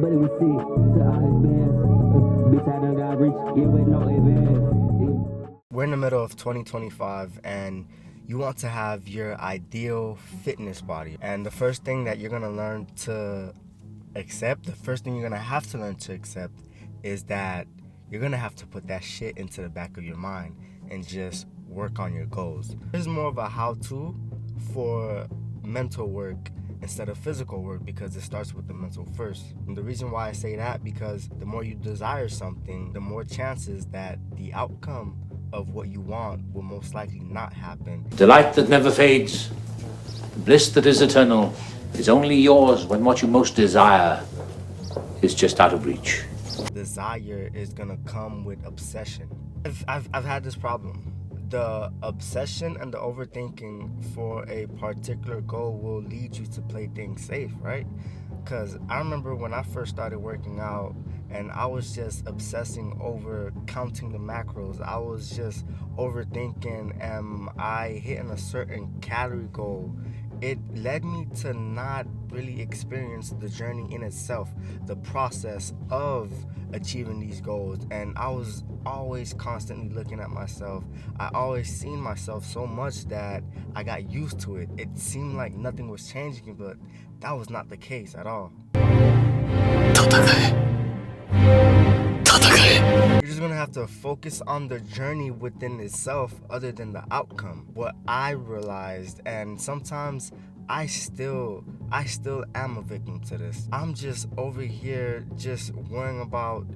but it was sick. So I advanced. Bitch, I done got rich, yeah, with no advance. We're in the middle of 2025 and you want to have your ideal fitness body. And the first thing that you're gonna learn to accept, the first thing you're gonna have to learn to accept is that you're gonna have to put that shit into the back of your mind and just work on your goals. This is more of a how-to for mental work instead of physical work because it starts with the mental first. And the reason why I say that, because the more you desire something, the more chances that the outcome of what you want will most likely not happen. Delight that never fades, bliss that is eternal, is only yours when what you most desire is just out of reach. Desire is gonna come with obsession. I've had this problem. The obsession and the overthinking for a particular goal will lead you to play things safe, right? Because I remember when I first started working out and I was just obsessing over counting the macros. I was just overthinking, am I hitting a certain calorie goal? It led me to not really experience the journey in itself, the process of achieving these goals. And I was always constantly looking at myself. I always seen myself so much that I got used to it. It seemed like nothing was changing, but that was not the case at all. You're just gonna have to focus on the journey within itself other than the outcome. What I realized, and sometimes I still am a victim to this. I'm just over here just worrying about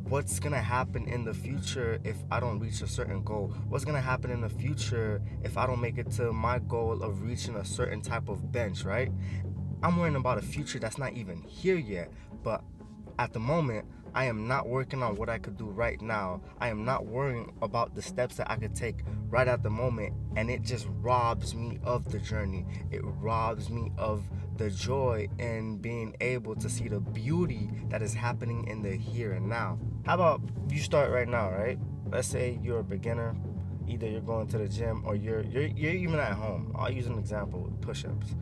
what's gonna happen in the future if I don't reach a certain goal. What's gonna happen in the future if I don't make it to my goal of reaching a certain type of bench, right? I'm worrying about a future that's not even here yet, but at the moment, I am not working on what I could do right now. I am not worrying about the steps that I could take right at the moment, and it just robs me of the journey. It robs me of the joy in being able to see the beauty that is happening in the here and now. How about you start right now, right? Let's say you're a beginner. Either you're going to the gym or you're even at home. I'll use an example, push-ups.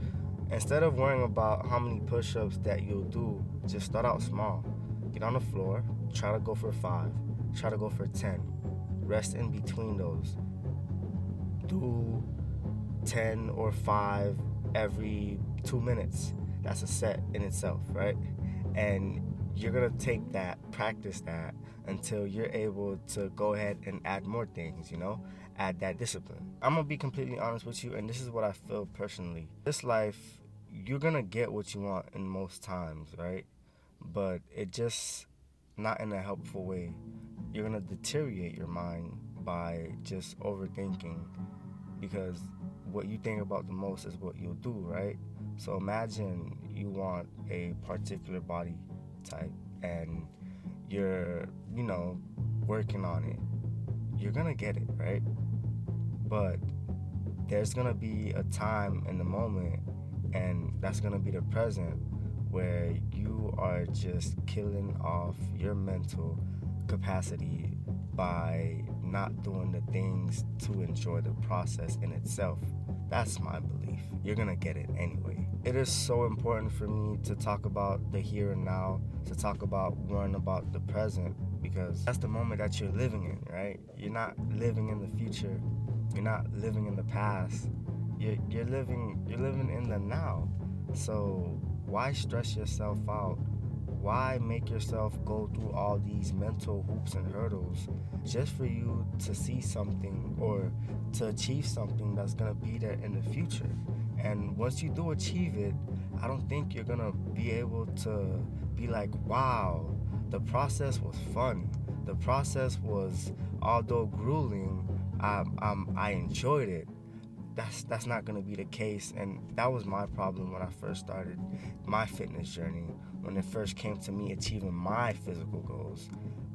Instead of worrying about how many push-ups that you'll do, just start out small. Get on the floor, try to go for 5, try to go for 10. Rest in between those. Do 10 or 5 every 2 minutes. That's a set in itself, right? And you're gonna take that, practice that until you're able to go ahead and add more things, add that discipline. I'm gonna be completely honest with you, and this is what I feel personally. This life, you're gonna get what you want in most times, right? But it just not in a helpful way. You're gonna deteriorate your mind by just overthinking, because what you think about the most is what you'll do, right? So imagine you want a particular body type and you're, working on it. You're gonna get it, right? But there's gonna be a time in the moment, and that's gonna be the present, where you are just killing off your mental capacity by not doing the things to enjoy the process in itself. That's my belief. You're gonna get it anyway. It is so important for me to talk about the here and now, to talk about worrying about the present, because that's the moment that you're living in, right? You're not living in the future. You're not living in the past. You're living in the now. So why stress yourself out? Why make yourself go through all these mental hoops and hurdles just for you to see something or to achieve something that's gonna be there in the future? And once you do achieve it, I don't think you're gonna be able to be like, wow, the process was fun. The process was, although grueling, I enjoyed it. That's not gonna be the case, and that was my problem when I first started my fitness journey. When it first came to me achieving my physical goals,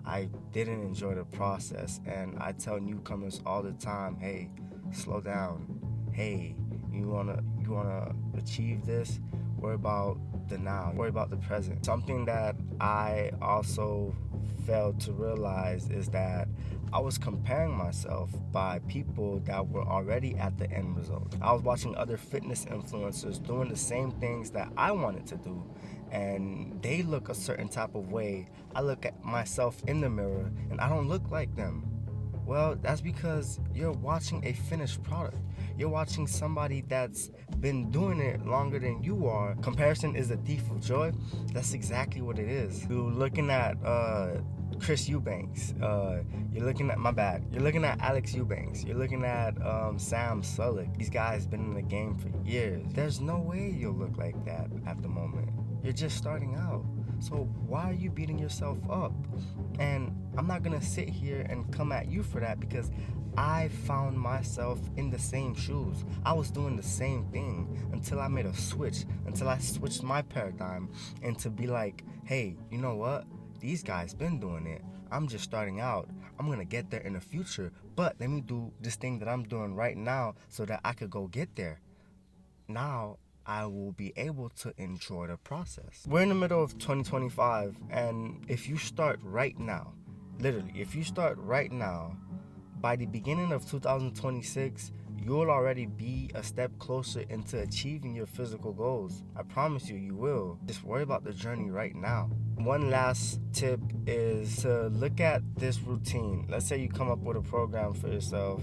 I didn't enjoy the process, and I tell newcomers all the time, hey, slow down. Hey, you wanna achieve this? Worry about the now. Worry about the present. Something that I also failed to realize is that I was comparing myself by people that were already at the end result. I was watching other fitness influencers doing the same things that I wanted to do, and they look a certain type of way. I look at myself in the mirror and I don't look like them. Well, that's because you're watching a finished product. You're watching somebody that's been doing it longer than you are. Comparison is a thief of joy. That's exactly what it is. You're looking at Chris Eubanks. You're looking at, you're looking at Alex Eubanks. You're looking at Sam Sulek. These guys been in the game for years. There's no way you'll look like that at the moment. You're just starting out. So why are you beating yourself up? And I'm not gonna sit here and come at you for that, because I found myself in the same shoes. I was doing the same thing until I made a switch, until I switched my paradigm, and to be like, hey, you know what? These guys been doing it. I'm just starting out. I'm gonna get there in the future, but let me do this thing that I'm doing right now so that I could go get there. Now I will be able to enjoy the process. We're in the middle of 2025, and if you start right now, literally, if you start right now, by the beginning of 2026, you'll already be a step closer into achieving your physical goals. I promise you, you will. Just worry about the journey right now. One last tip is to look at this routine. Let's say you come up with a program for yourself.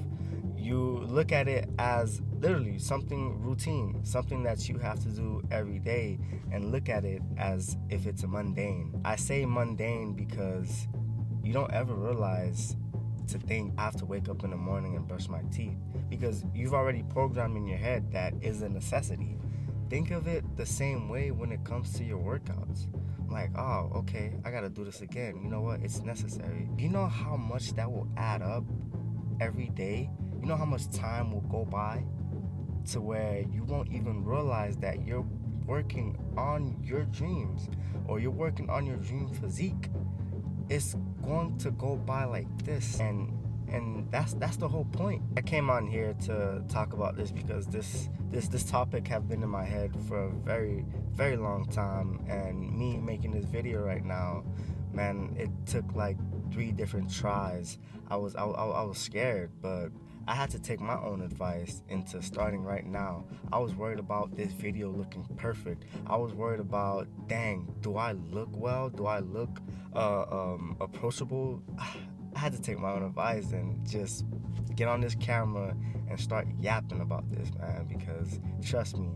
You look at it as literally something routine, something that you have to do every day, and look at it as if it's a mundane. I say mundane because you don't ever realize to think I have to wake up in the morning and brush my teeth, because you've already programmed in your head that is a necessity. Think of it the same way when it comes to your workouts. Like, oh, okay, I gotta do this again. You know what? It's necessary. You know how much that will add up every day? You know how much time will go by to where you won't even realize that you're working on your dreams, or you're working on your dream physique. It's going to go by like this, and that's the whole point. I came on here to talk about this because this topic have been in my head for a very, very long time, and me making this video right now, man, it took like 3 different tries. I was scared, but I had to take my own advice into starting right now. I was worried about this video looking perfect. I was worried about, dang, do I look well? Do I look approachable? I had to take my own advice and just get on this camera and start yapping about this, man, because trust me,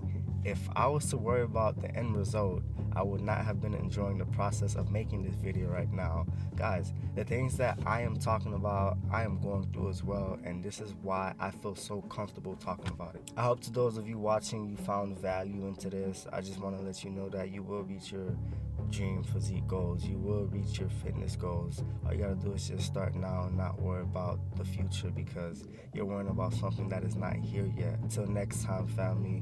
if I was to worry about the end result, I would not have been enjoying the process of making this video right now. Guys, the things that I am talking about, I am going through as well, and this is why I feel so comfortable talking about it. I hope to those of you watching, you found value into this. I just want to let you know that you will reach your dream physique goals. You will reach your fitness goals. All you gotta do is just start now and not worry about the future, because you're worrying about something that is not here yet. Until next time, family,